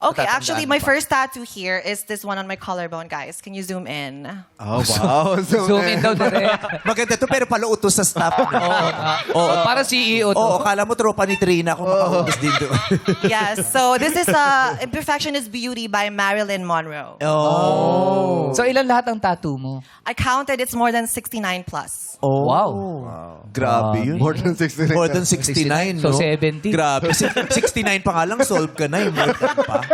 Okay, Natatandaan actually, mo my ba? first tattoo here is this one on my collarbone, guys. Can you zoom in? Oh, wow. Zoom in daw direct. Maganda to, pero palautos sa staff. Oo, para CEO to. Oo, kala mo tropa ni Trina kung makautos din doon. Yes, so this is Imperfection is Beauty by Marilyn Monroe. Oh. So ilan lahat ang tattoo mo? I counted it's more than 69 plus. Oh. Wow. Grabe yun. More than 69. More than 69, no? So 70. Grabe. 69 pa nga lang, solve ka na. More than pa.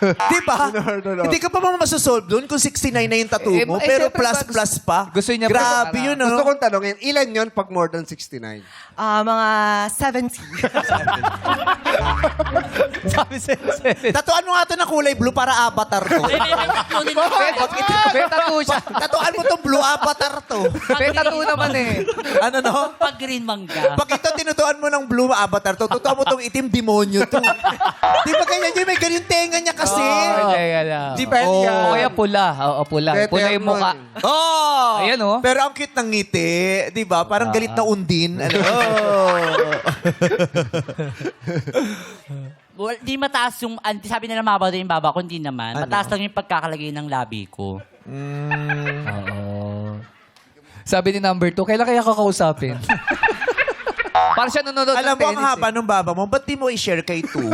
Di ba? No. Hindi ka pa ba masasolve doon kung 69 na yung tattoo mo, pero syempre, plus pa? gusto niya pa Grabe para- yun, no? Gusto kong tanongin, ilan yon pag more than 69? Mga 70. Sabi sa Tatuan mo nga ito na kulay blue para avatar to. May tattoo siya. Tatuan mo itong blue avatar to. May tattoo naman eh. Ano no? Pag green mangga. Pag ito tinutuan mo ng blue avatar to, tutuan mo itong itim demonyo to. Di ba ganyan yun? May ganyan tenga niya kasi. Depende Oh. O kaya pula. Oo, pula. Pula yung mukha. Oh! Ayan, oh. Pero ang cute ng ngiti, di ba? Parang galit na undin. Ano? Oh. Well, di mataas yung, sabi nila mabaw din yung baba ko, hindi naman. Mataas lang yung pagkakalagay ng labi ko. Oo. Sabi ni number 2, kailan kaya kakausapin? Parang siya nanonood Alam ng mo, ang tennis haba ng baba mo, ba't di mo i-share kay Tu?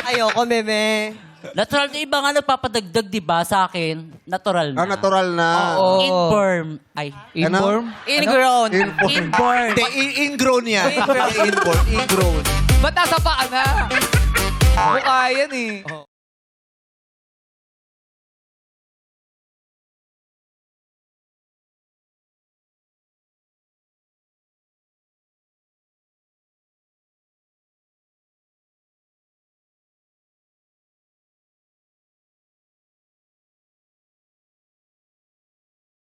Ayoko, meme. Natural na iba nga nagpapadagdag, di ba, sa akin? Natural na. Natural na. Oo. Inform. Ay. Inform? Ingrown. Inform. Hindi, ingrown yan. Ingrown. Ba't nasa paa na? Mukha yan eh.